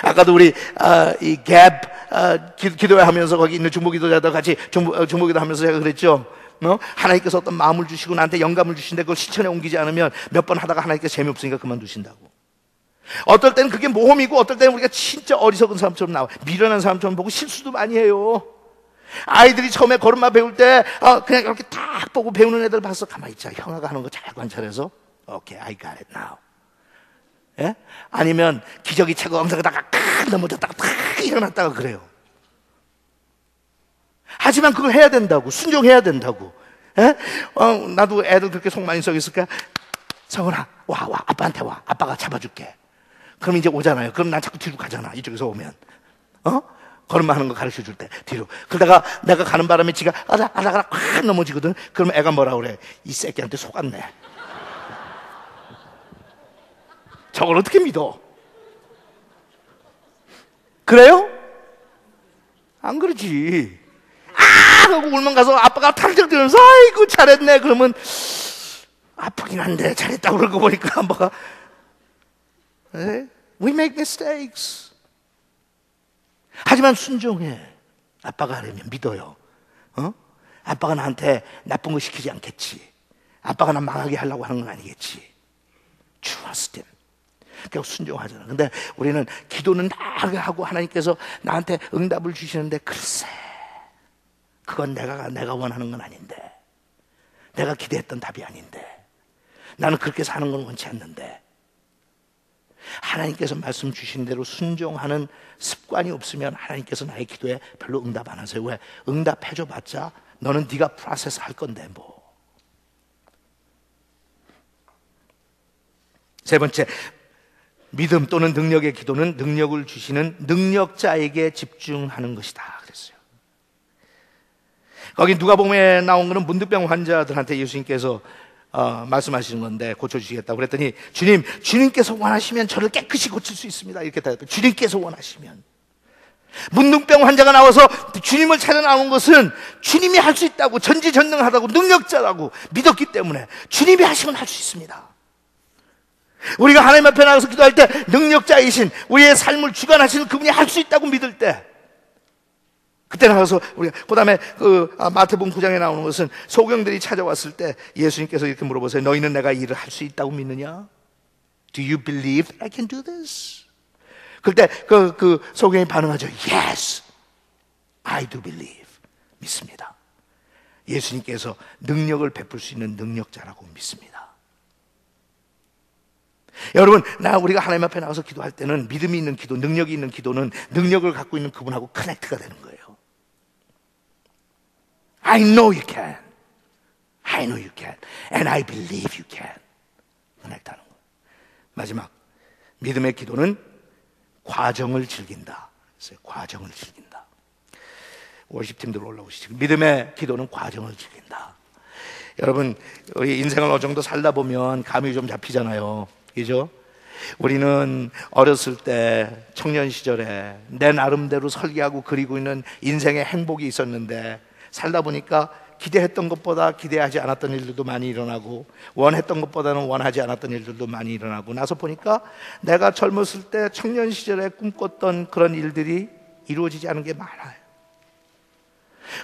아까도 우리 이 갭 기도회 하면서 거기 있는 중보기도자들 같이 중보기도 하면서 제가 그랬죠. 하나님께서 어떤 마음을 주시고 나한테 영감을 주신데 그걸 실천에 옮기지 않으면 몇 번 하다가 하나님께서 재미없으니까 그만두신다고. 어떨 때는 그게 모험이고 어떨 때는 우리가 진짜 어리석은 사람처럼 나와. 미련한 사람처럼 보고 실수도 많이 해요. 아이들이 처음에 걸음마 배울 때 그냥 이렇게 딱 보고 배우는 애들 봐서 가만히 있자. 형아가 하는 거 잘 관찰해서 오케이, I got it now. 예? 아니면 기저귀 차고 엉덩이다가 넘어졌다가 탁 일어났다가 그래요. 하지만 그걸 해야 된다고. 순종해야 된다고. 예? 나도 애들 그렇게 속 많이 썩였을까? 성훈아, 와, 아빠한테 와. 아빠가 잡아줄게. 그럼 이제 오잖아요. 그럼 난 자꾸 뒤로 가잖아. 이쪽에서 오면. 걸음마 하는 거 가르쳐 줄 때 뒤로. 그러다가 내가 가는 바람에 지가 아다가 확 넘어지거든. 그러면 애가 뭐라 그래? 이 새끼한테 속았네. 저걸 어떻게 믿어? 그래요? 안 그러지. 하고 울면 가서 아빠가 탕탕 뛰면서 아이고 잘했네. 그러면 아프긴 한데 잘했다고 그러고 보니까 아빠가 We make mistakes. 하지만 순종해. 아빠가 하려면 믿어요. 아빠가 나한테 나쁜 거 시키지 않겠지. 아빠가 나 망하게 하려고 하는 건 아니겠지. Trust him. 그러니까 순종하잖아. 근데 우리는 기도는 다 하고 하나님께서 나한테 응답을 주시는데 글쎄 그건 내가 원하는 건 아닌데, 내가 기대했던 답이 아닌데, 나는 그렇게 사는 건 원치 않는데, 하나님께서 말씀 주신 대로 순종하는 습관이 없으면 하나님께서 나의 기도에 별로 응답 안 하세요. 왜? 응답해줘 봤자 너는 네가 프로세스 할 건데 뭐. 세 번째, 믿음 또는 능력의 기도는 능력을 주시는 능력자에게 집중하는 것이다 그랬어요. 거기 누가복음에 나온 거는 문득병 환자들한테 예수님께서 말씀하시는 건데 고쳐주시겠다고 그랬더니 주님께서 원하시면 저를 깨끗이 고칠 수 있습니다 이렇게 대답해요. 주님께서 원하시면. 문둥병 환자가 나와서 주님을 찾아 나온 것은 주님이 할 수 있다고, 전지전능하다고, 능력자라고 믿었기 때문에 주님이 하시면 할 수 있습니다. 우리가 하나님 앞에 나가서 기도할 때 능력자이신, 우리의 삶을 주관하시는 그분이 할 수 있다고 믿을 때, 그때 나가서 우리가, 그 다음에 마태복음 9장에 나오는 것은 소경들이 찾아왔을 때 예수님께서 이렇게 물어보세요. 너희는 내가 이 일을 할 수 있다고 믿느냐? Do you believe that I can do this? 그때 그 소경이 반응하죠. Yes, I do believe. 믿습니다. 예수님께서 능력을 베풀 수 있는 능력자라고 믿습니다. 여러분, 우리가 하나님 앞에 나가서 기도할 때는 믿음이 있는 기도, 능력이 있는 기도는 능력을 갖고 있는 그분하고 커넥트가 되는 거예요. I know you can. I know you can. And I believe you can. 커넥트하는 거예요. 마지막, 믿음의 기도는 과정을 즐긴다. 과정을 즐긴다. 월십팀들 올라오시죠. 믿음의 기도는 과정을 즐긴다. 여러분, 우리 인생을 어느 정도 살다 보면 감이 좀 잡히잖아요. 그죠? 우리는 어렸을 때, 청년 시절에 내 나름대로 설계하고 그리고 있는 인생의 행복이 있었는데, 살다 보니까 기대했던 것보다 기대하지 않았던 일들도 많이 일어나고, 원했던 것보다는 원하지 않았던 일들도 많이 일어나고, 나서 보니까 내가 젊었을 때 청년 시절에 꿈꿨던 그런 일들이 이루어지지 않은 게 많아요.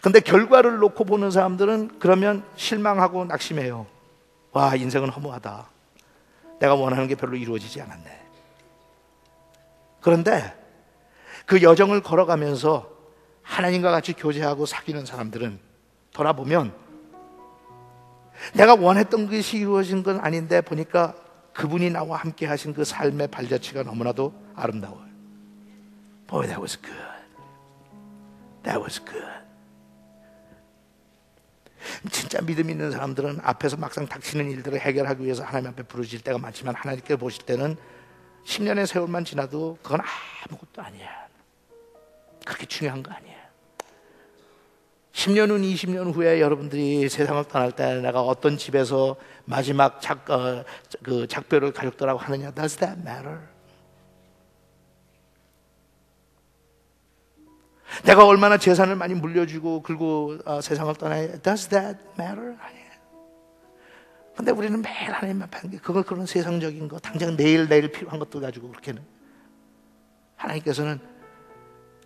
근데 결과를 놓고 보는 사람들은 그러면 실망하고 낙심해요. 와, 인생은 허무하다. 내가 원하는 게 별로 이루어지지 않았네. 그런데 그 여정을 걸어가면서 하나님과 같이 교제하고 사귀는 사람들은 돌아보면 내가 원했던 것이 이루어진 건 아닌데 보니까 그분이 나와 함께 하신 그 삶의 발자취가 너무나도 아름다워요. Boy, that was good. That was good. 진짜 믿음 있는 사람들은 앞에서 막상 닥치는 일들을 해결하기 위해서 하나님 앞에 부르실 때가 많지만, 하나님께 보실 때는 10년의 세월만 지나도 그건 아무것도 아니야. 그렇게 중요한 거 아니야. 10년 후, 20년 후에 여러분들이 세상을 떠날 때 내가 어떤 집에서 마지막 작별을 가족들하고 하느냐, Does that matter? 내가 얼마나 재산을 많이 물려주고 그리고 세상을 떠나야 Does that matter? 아니에요. 근데 우리는 매일 하나님 앞에 하는 게 그런 세상적인 거, 당장 내일 필요한 것들 가지고 그렇게는, 하나님께서는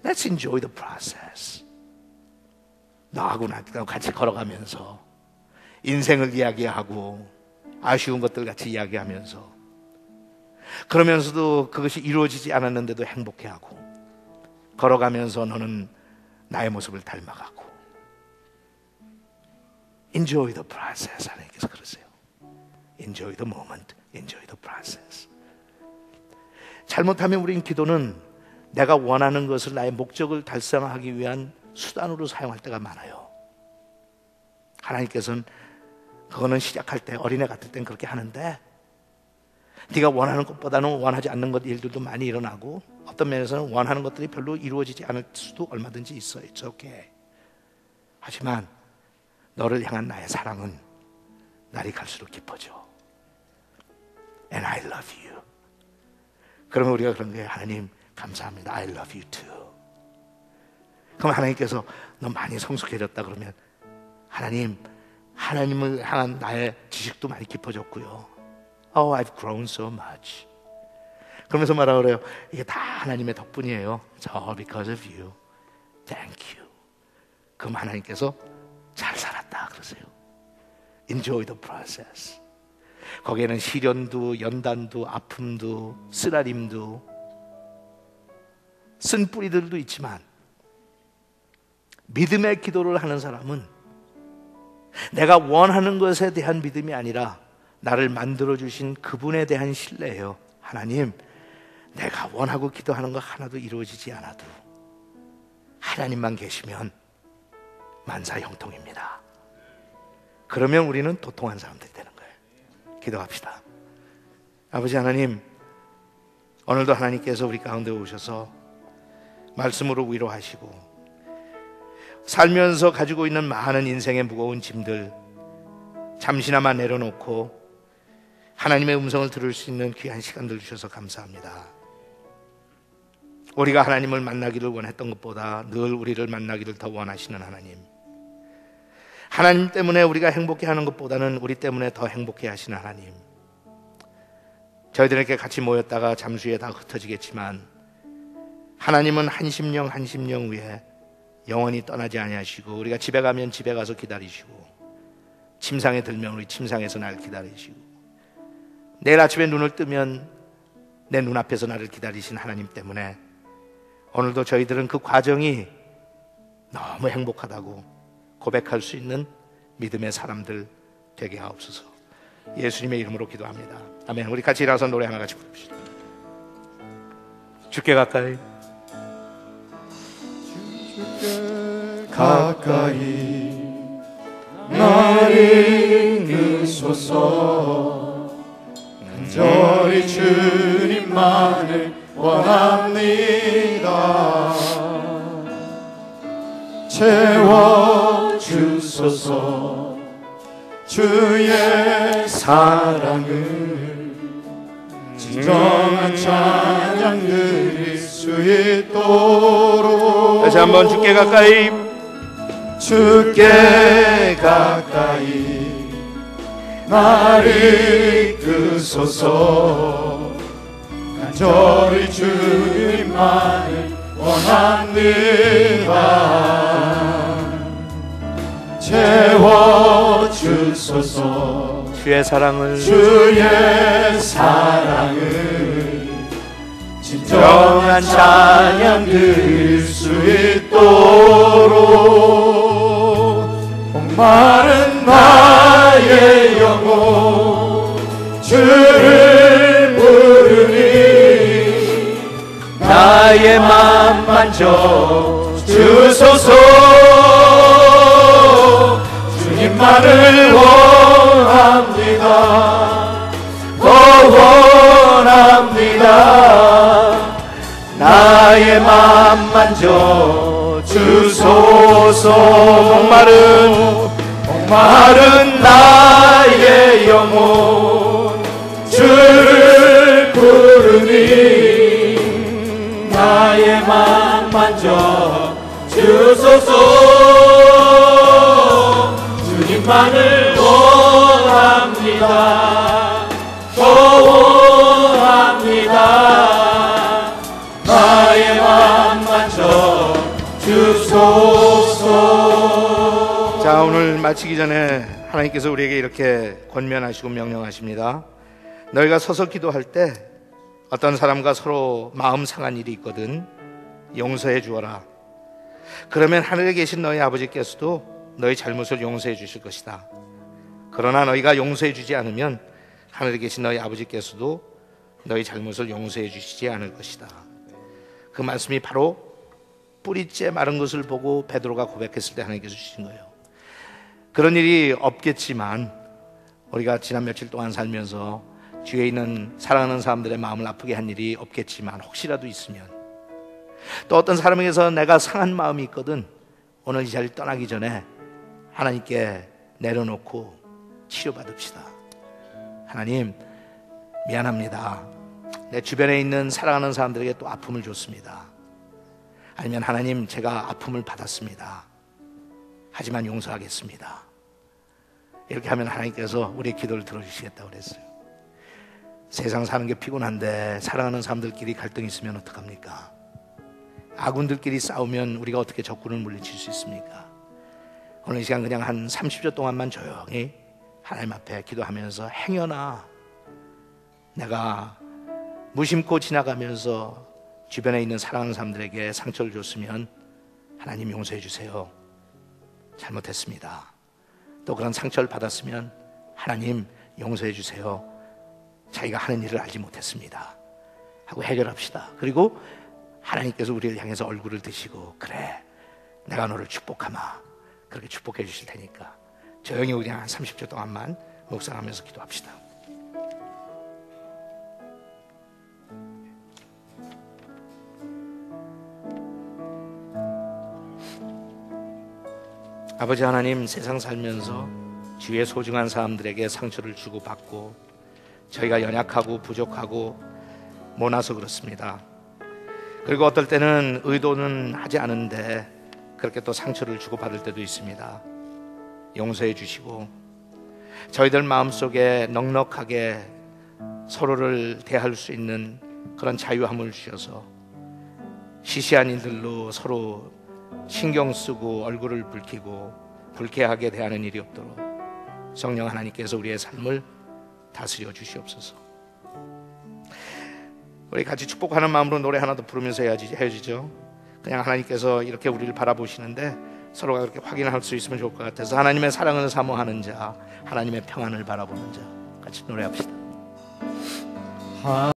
Let's enjoy the process. 너하고 나하고 같이 걸어가면서 인생을 이야기하고 아쉬운 것들 같이 이야기하면서, 그러면서도 그것이 이루어지지 않았는데도 행복해하고, 걸어가면서 너는 나의 모습을 닮아가고. Enjoy the process. 하나님께서 그러세요. Enjoy the moment. Enjoy the process. 잘못하면 우린 기도는 내가 원하는 것을, 나의 목적을 달성하기 위한 수단으로 사용할 때가 많아요. 하나님께서는 그거는 시작할 때, 어린애 같을 땐 그렇게 하는데, 네가 원하는 것보다는 원하지 않는 것 일들도 많이 일어나고, 어떤 면에서는 원하는 것들이 별로 이루어지지 않을 수도 얼마든지 있어요. It's okay. 하지만 너를 향한 나의 사랑은 날이 갈수록 깊어져. And I love you. 그러면 우리가 그런 거예요. 하나님 감사합니다. I love you too. 그럼 하나님께서 너 많이 성숙해졌다 그러면, 하나님을 향한 나의 지식도 많이 깊어졌고요. Oh, I've grown so much. 그러면서 말하고 그래요. 이게 다 하나님의 덕분이에요. It's all because of you. Thank you. 그럼 하나님께서 잘 살았다 그러세요. Enjoy the process. 거기에는 시련도, 연단도, 아픔도, 쓰라림도, 쓴 뿌리들도 있지만, 믿음의 기도를 하는 사람은 내가 원하는 것에 대한 믿음이 아니라 나를 만들어주신 그분에 대한 신뢰예요. 하나님, 내가 원하고 기도하는 거 하나도 이루어지지 않아도 하나님만 계시면 만사형통입니다. 그러면 우리는 도통한 사람들이 되는 거예요. 기도합시다. 아버지 하나님, 오늘도 하나님께서 우리 가운데 오셔서 말씀으로 위로하시고, 살면서 가지고 있는 많은 인생의 무거운 짐들 잠시나마 내려놓고 하나님의 음성을 들을 수 있는 귀한 시간들 주셔서 감사합니다. 우리가 하나님을 만나기를 원했던 것보다 늘 우리를 만나기를 더 원하시는 하나님, 하나님 때문에 우리가 행복해하는 것보다는 우리 때문에 더 행복해 하시는 하나님, 저희들에게 같이 모였다가 잠시 후에 다 흩어지겠지만 하나님은 한 심령 한 심령 위에 영원히 떠나지 아니하시고, 우리가 집에 가면 집에 가서 기다리시고, 침상에 들면 우리 침상에서 날 기다리시고, 내일 아침에 눈을 뜨면 내 눈앞에서 나를 기다리신 하나님 때문에 오늘도 저희들은 그 과정이 너무 행복하다고 고백할 수 있는 믿음의 사람들 되게 하옵소서. 예수님의 이름으로 기도합니다. 아멘. 우리 같이 일어나서 노래 하나 같이 부릅시다. 주께 가까이, 주께 가까이 나를 이끄소서. 간절히 주님만을 원합니다. 채워주소서. 주의 사랑을 진정한 찬양 드릴 수 있도록. 다시 한번 주께 가까이, 주께 가까이 나를 이끄소서. 간절히 주님만을 원합니다. 채워주소서. 주의 사랑을 진정한 찬양 드릴 수 있도록. 목마른 나의 영혼 주를 부르니 나의 맘 만져 주소서. 주님만을 원합니다. 원합니다. 나의 맘 만져 주소서. 목마른 나의 영혼 주를 부르니 나의 맘 만져 주소서. 주님만을 원합니다. 원합니다. 나의 맘 만져 주소서. 자, 오늘 마치기 전에 하나님께서 우리에게 이렇게 권면하시고 명령하십니다. 너희가 서서 기도할 때 어떤 사람과 서로 마음 상한 일이 있거든 용서해 주어라. 그러면 하늘에 계신 너희 아버지께서도 너희 잘못을 용서해 주실 것이다. 그러나 너희가 용서해 주지 않으면 하늘에 계신 너희 아버지께서도 너희 잘못을 용서해 주시지 않을 것이다. 그 말씀이 바로 뿌리째 마른 것을 보고 베드로가 고백했을 때 하나님께서 주신 거예요. 그런 일이 없겠지만 우리가 지난 며칠 동안 살면서 주위에 있는 사랑하는 사람들의 마음을 아프게 한 일이 없겠지만 혹시라도 있으면, 또 어떤 사람에게서 내가 상한 마음이 있거든 오늘 이 자리를 떠나기 전에 하나님께 내려놓고 치료받읍시다. 하나님, 미안합니다. 내 주변에 있는 사랑하는 사람들에게 또 아픔을 줬습니다. 아니면 하나님, 제가 아픔을 받았습니다. 하지만 용서하겠습니다. 이렇게 하면 하나님께서 우리의 기도를 들어주시겠다고 그랬어요. 세상 사는 게 피곤한데 사랑하는 사람들끼리 갈등이 있으면 어떡합니까? 아군들끼리 싸우면 우리가 어떻게 적군을 물리칠 수 있습니까? 오늘 이 시간 그냥 한 30초 동안만 조용히 하나님 앞에 기도하면서, 행여나 내가 무심코 지나가면서 주변에 있는 사랑하는 사람들에게 상처를 줬으면 하나님 용서해 주세요. 잘못했습니다. 또 그런 상처를 받았으면 하나님 용서해 주세요. 자기가 하는 일을 알지 못했습니다 하고 해결합시다. 그리고 하나님께서 우리를 향해서 얼굴을 드시고, 그래, 내가 너를 축복하마, 그렇게 축복해 주실 테니까 조용히 그냥 한 30초 동안만 묵상하면서 기도합시다. 아버지 하나님, 세상 살면서 주위의 소중한 사람들에게 상처를 주고받고 저희가 연약하고 부족하고 모나서 그렇습니다. 그리고 어떨 때는 의도는 하지 않은데 그렇게 또 상처를 주고받을 때도 있습니다. 용서해 주시고 저희들 마음속에 넉넉하게 서로를 대할 수 있는 그런 자유함을 주셔서 시시한 일들로 서로 신경 쓰고 얼굴을 붉히고 불쾌하게 대하는 일이 없도록 성령 하나님께서 우리의 삶을 다스려 주시옵소서. 우리 같이 축복하는 마음으로 노래 하나 더 부르면서 헤어지죠. 그냥 하나님께서 이렇게 우리를 바라보시는데 서로가 그렇게 확인할 수 있으면 좋을 것 같아서, 하나님의 사랑을 사모하는 자, 하나님의 평안을 바라보는 자, 같이 노래합시다.